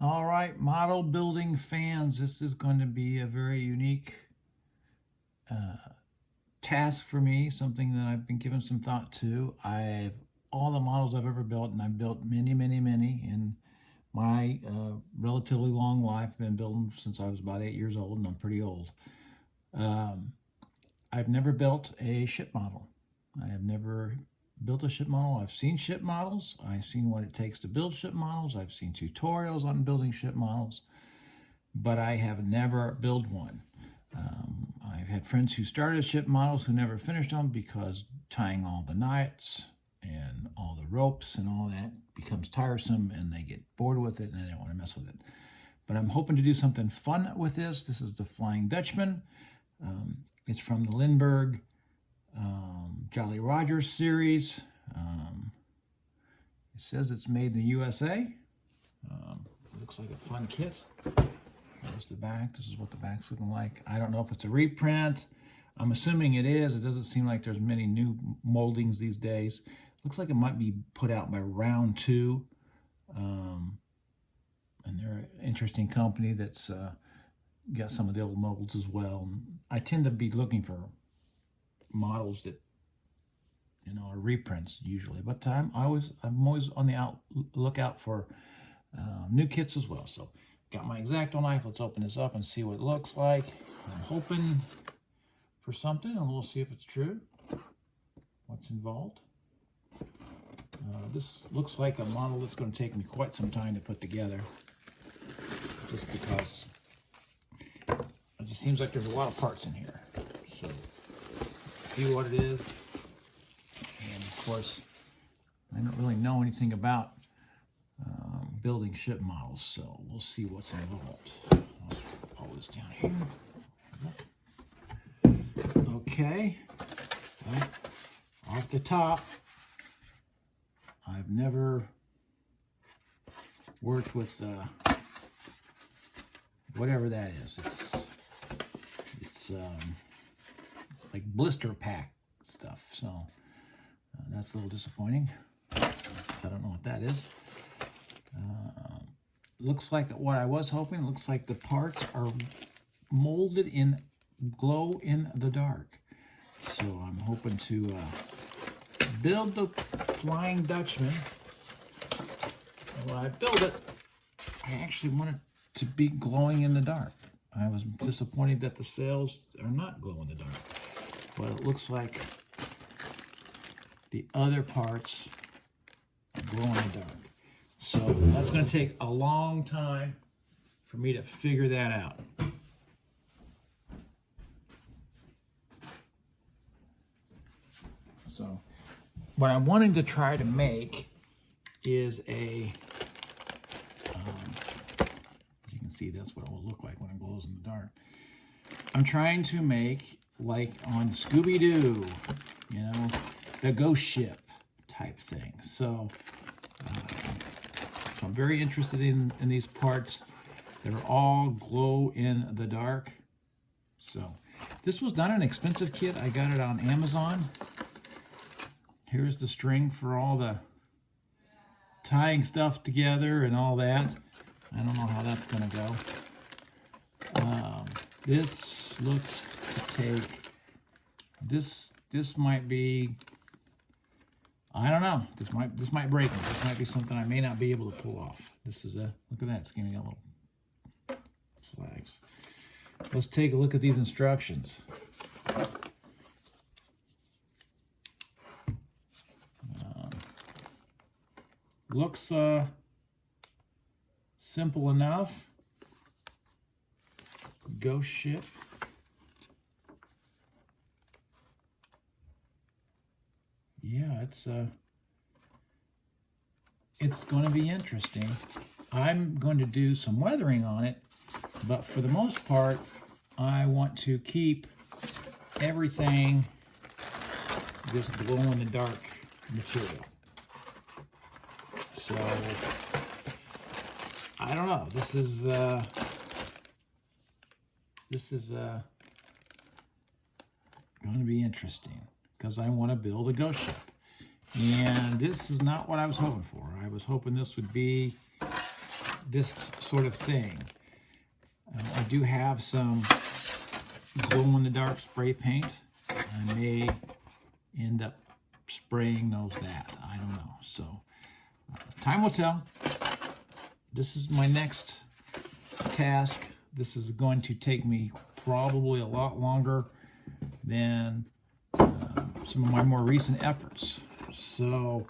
All right, model building fans, this is going to be a very unique task for me, something that I've been giving some thought to. All the models I've ever built, and I've built many in my relatively long life. I've been building since I was about 8 years old, and I'm pretty old. I've never built a ship model. I have never built a ship model. I've seen ship models. I've seen what it takes to build ship models. I've seen tutorials on building ship models, but I have never built one. I've had friends who started ship models who never finished them because tying all the knots and all the ropes and all that becomes tiresome, and they get bored with it and they don't want to mess with it. But I'm hoping to do something fun with this. This is the Flying Dutchman. It's from the Lindbergh Jolly Rogers series. It says it's made in the USA. Looks like a fun kit. There's the back. This is what the back's looking like. I don't know if it's a reprint. I'm assuming it is. It doesn't seem like there's many new moldings these days. Looks like it might be put out by Round 2. And they're an interesting company that's got some of the old molds as well. I tend to be looking for models that, you know, are reprints usually, but I'm always on the lookout for new kits as well. So got my X-Acto knife. Let's open this up and see what it looks like. I'm hoping for something, and we'll see if it's true. What's involved? This looks like a model that's going to take me quite some time to put together, just because it just seems like there's a lot of parts in here. So let's see what it is. And of course, I don't really know anything about building ship models, so we'll see what's involved. Let's pull this down here. Okay, well, off the top, I've never worked with whatever that is. It's like blister pack stuff, so that's a little disappointing. So I don't know what that is. Looks like what I was hoping. Looks like the parts are molded in glow in the dark. So I'm hoping to build the Flying Dutchman. And when I build it, I actually want it to be glowing in the dark. I was disappointed that the sails are not glow in the dark, but it looks like the other parts glow in the dark. So that's going to take a long time for me to figure that out. So what I'm wanting to try to make is a, as you can see, that's what it will look like when it glows in the dark. I'm trying to make, like on Scooby-Doo, you know, the ghost ship type thing. So I'm very interested in these parts. They're all glow in the dark. So this was not an expensive kit. I got it on Amazon. Here's the string for all the tying stuff together and all that. I don't know how that's going to go. This looks to take, this might be, I don't know. This might break me. This might be something I may not be able to pull off. This is a, look at that, it's giving me a little flags. Let's take a look at these instructions. Looks simple enough. Ghost ship. Yeah, it's going to be interesting. I'm going to do some weathering on it, but for the most part, I want to keep everything this glow-in-the-dark material. So, I don't know. This is going to be interesting, because I want to build a ghost ship. And this is not what I was hoping for. I was hoping this would be this sort of thing. I do have some glow-in-the-dark spray paint. I may end up spraying that. I don't know. So time will tell. This is my next task. This is going to take me probably a lot longer than some of my more recent efforts. So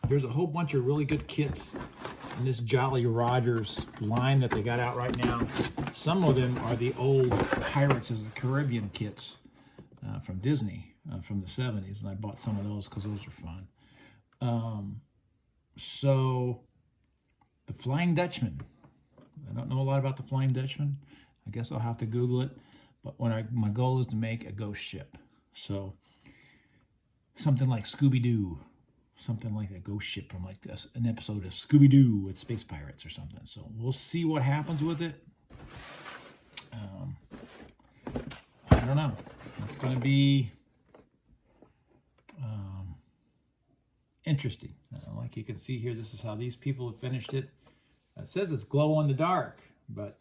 there's a whole bunch of really good kits in this Jolly Rogers line that they got out right now. Some of them are the old Pirates of the Caribbean kits from Disney from the 70s, and I bought some of those because those are fun. So the Flying Dutchman. I don't know a lot about the Flying Dutchman. I guess I'll have to Google it. But my goal is to make a ghost ship. So something like Scooby-Doo. Something like a ghost ship from like this, an episode of Scooby-Doo with Space Pirates or something. So we'll see what happens with it. I don't know. It's going to be interesting. Like you can see here, this is how these people have finished it. It says it's glow in the dark, but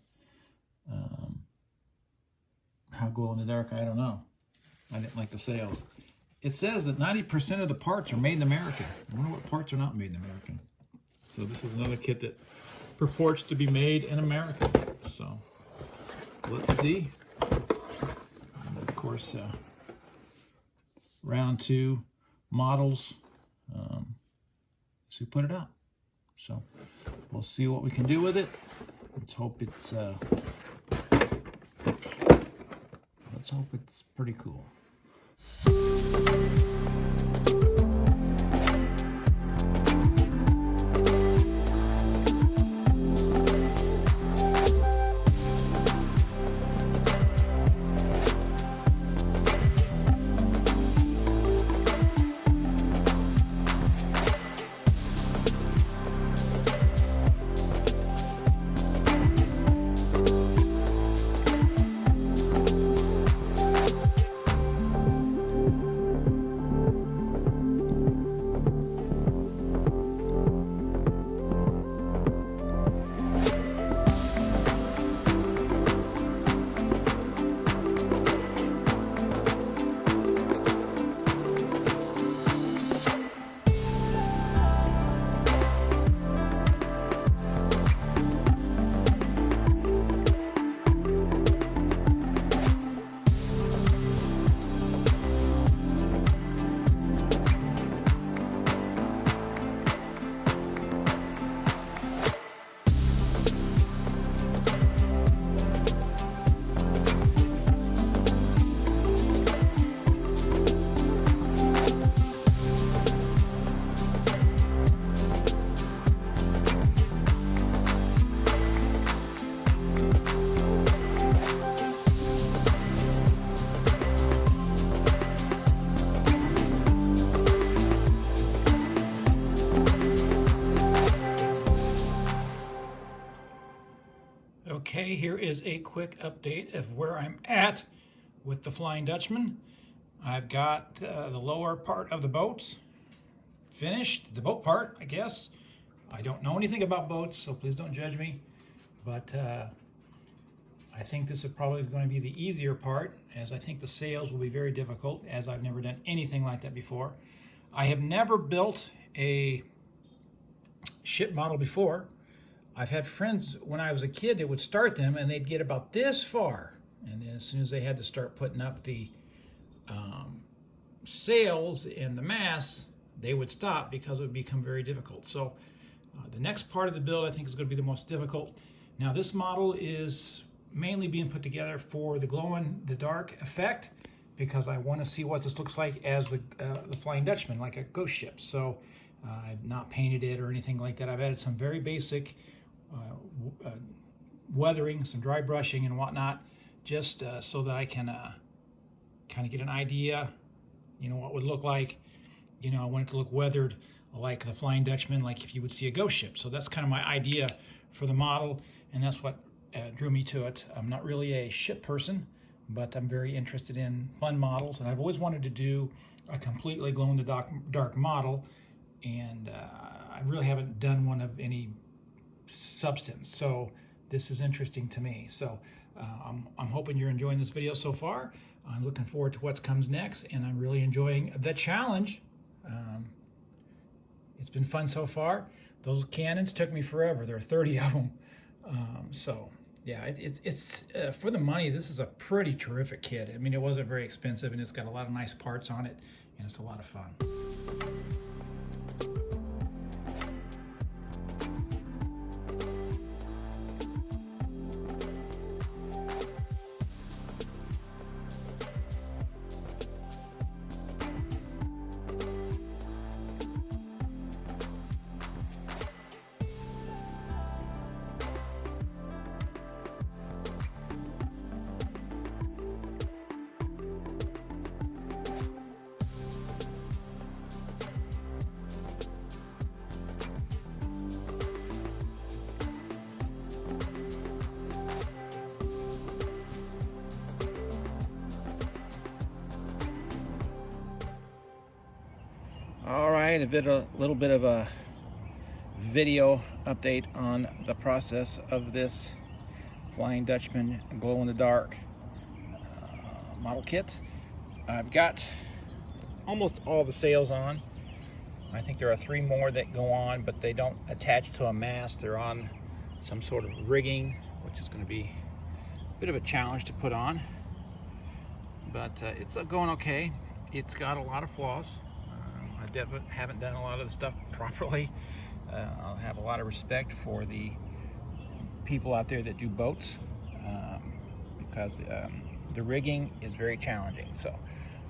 how glow in the dark, I don't know. I didn't like the sales. It says that 90% of the parts are made in America. I wonder what parts are not made in America. So this is another kit that purports to be made in America. So let's see. And of course, round 2 models. So we put it out. So we'll see what we can do with it. Let's hope it's pretty cool. Okay, here is a quick update of where I'm at with the Flying Dutchman. I've got the lower part of the boat finished, the boat part, I guess. I don't know anything about boats, so please don't judge me. But I think this is probably going to be the easier part, as I think the sails will be very difficult, as I've never done anything like that before. I have never built a ship model before. I've had friends when I was a kid that would start them and they'd get about this far, and then as soon as they had to start putting up the sails and the masts, they would stop because it would become very difficult. So the next part of the build I think is going to be the most difficult. Now this model is mainly being put together for the glow-in-the-dark effect, because I want to see what this looks like as the Flying Dutchman, like a ghost ship. So I've not painted it or anything like that. I've added some very basic weathering, some dry brushing and whatnot, just so that I can kind of get an idea, you know, what would look like. You know, I want it to look weathered like the Flying Dutchman, like if you would see a ghost ship. So that's kind of my idea for the model, and that's what drew me to it. I'm not really a ship person, but I'm very interested in fun models, and I've always wanted to do a completely glow-in-the-dark model, and I really haven't done one of any substance. So this is interesting to me. So I'm hoping you're enjoying this video so far. I'm looking forward to what comes next, and I'm really enjoying the challenge. It's been fun so far. Those cannons took me forever. There are 30 of them. So yeah, it's for the money, this is a pretty terrific kit. I mean, it wasn't very expensive, and it's got a lot of nice parts on it, and it's a lot of fun. All right, a little bit of a video update on the process of this Flying Dutchman glow-in-the-dark model kit. I've got almost all the sails on. I think there are 3 more that go on, but they don't attach to a mast. They're on some sort of rigging, which is going to be a bit of a challenge to put on. But it's going okay. It's got a lot of flaws. I haven't done a lot of the stuff properly. I'll have a lot of respect for the people out there that do boats, because the rigging is very challenging. So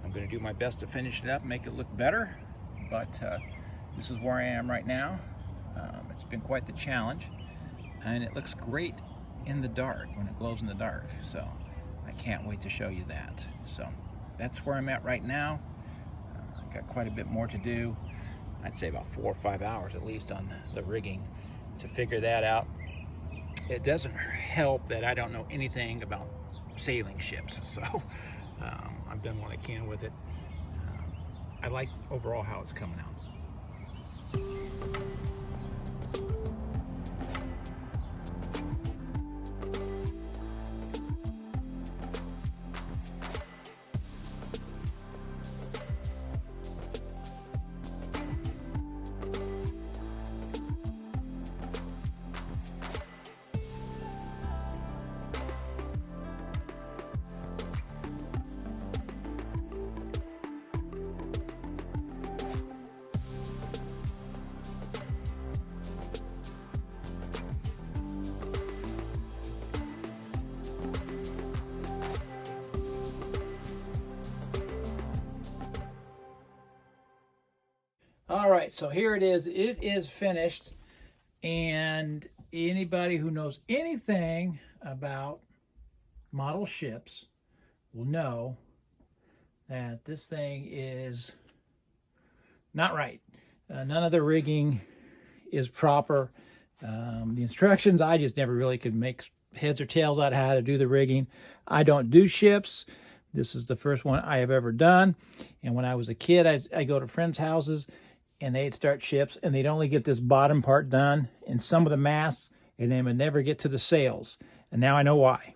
I'm going to do my best to finish it up, make it look better. But this is where I am right now. It's been quite the challenge, and it looks great in the dark, when it glows in the dark. So I can't wait to show you that. So that's where I'm at right now. Got quite a bit more to do. I'd say about 4 or 5 hours at least on the rigging to figure that out. It doesn't help that I don't know anything about sailing ships, so I've done what I can with it. I like overall how it's coming out. All right, so here it is. It is finished, and anybody who knows anything about model ships will know that this thing is not right. None of the rigging is proper. The instructions, I just never really could make heads or tails out of how to do the rigging. I don't do ships. This is the first one I have ever done. And when I was a kid, I'd go to friends' houses, and they'd start ships, and they'd only get this bottom part done and some of the masts, and they would never get to the sails. And now I know why.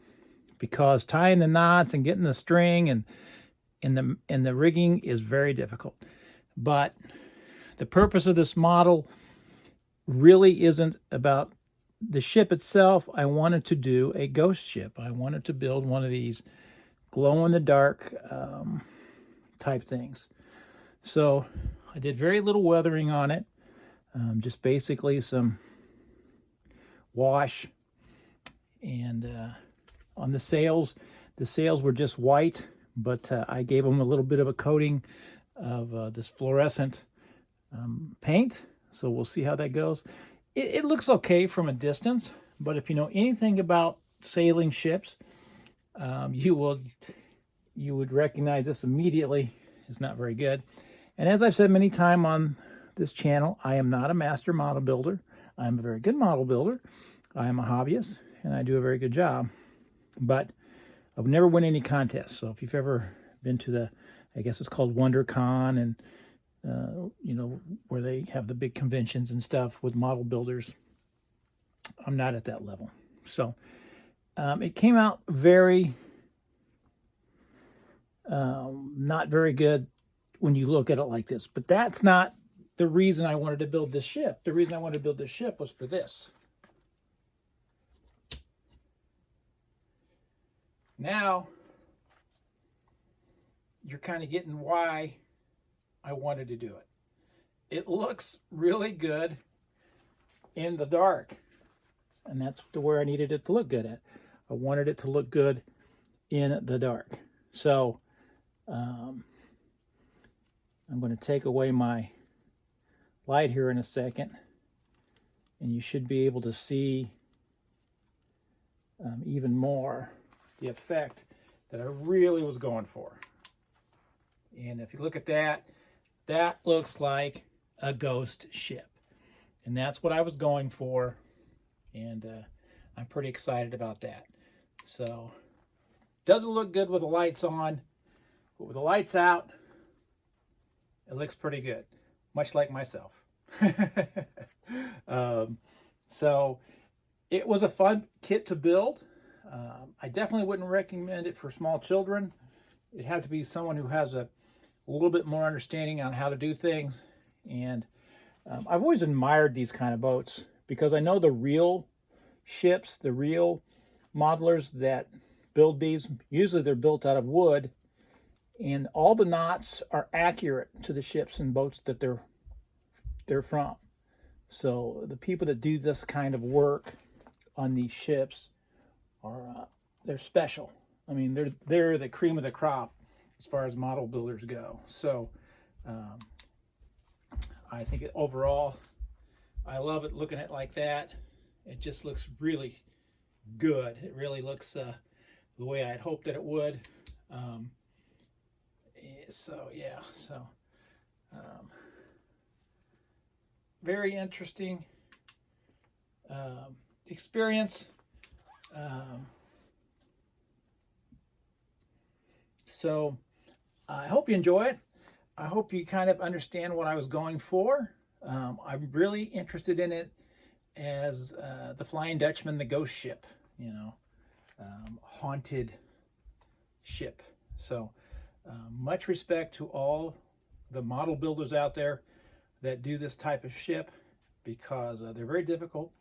Because tying the knots and getting the string and the rigging is very difficult. But the purpose of this model really isn't about the ship itself. I wanted to do a ghost ship. I wanted to build one of these glow-in-the-dark type things. So I did very little weathering on it, just basically some wash. And on the sails were just white, but I gave them a little bit of a coating of this fluorescent paint. So we'll see how that goes. It looks okay from a distance, but if you know anything about sailing ships, you would recognize this immediately. It's not very good. And as I've said many times on this channel, I am not a master model builder. I'm a very good model builder. I am a hobbyist, and I do a very good job. But I would never win any contests. So if you've ever been to the, I guess it's called WonderCon, and you know, where they have the big conventions and stuff with model builders, I'm not at that level. So it came out very, not very good when you look at it like this. But that's not the reason I wanted to build this ship. The reason I wanted to build this ship was for this. Now, you're kind of getting why I wanted to do it. It looks really good in the dark. And that's where I needed it to look good at. I wanted it to look good in the dark. So, I'm going to take away my light here in a second. And you should be able to see even more the effect that I really was going for. And if you look at that, that looks like a ghost ship. And that's what I was going for. And I'm pretty excited about that. So, doesn't look good with the lights on, but with the lights out, it looks pretty good. Much like myself. So, it was a fun kit to build. I definitely wouldn't recommend it for small children. It had to be someone who has a little bit more understanding on how to do things. And I've always admired these kind of boats because I know the real ships, the real modelers that build these, usually they're built out of wood, and all the knots are accurate to the ships and boats that they're from. So the people that do this kind of work on these ships are they're special. I mean, they're the cream of the crop as far as model builders go. So I think overall, I love it looking at it like that. It just looks really good. It really looks the way I had hoped that it would. So yeah, so very interesting experience. So I hope you enjoy it. I hope you kind of understand what I was going for. I'm really interested in it as the Flying Dutchman, the ghost ship, you know, haunted ship. So much respect to all the model builders out there that do this type of ship, because they're very difficult.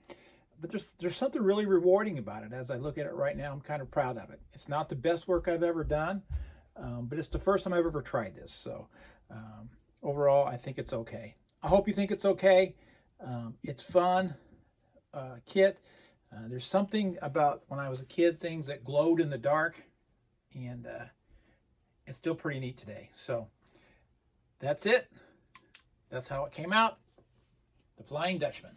But there's something really rewarding about it. As I look at it right now, I'm kind of proud of it. It's not the best work I've ever done, but it's the first time I've ever tried this. So overall, I think it's okay. I hope you think it's okay. It's fun kit. There's something about when I was a kid, things that glowed in the dark, and it's still pretty neat today. So that's it. That's how it came out. The Flying Dutchman.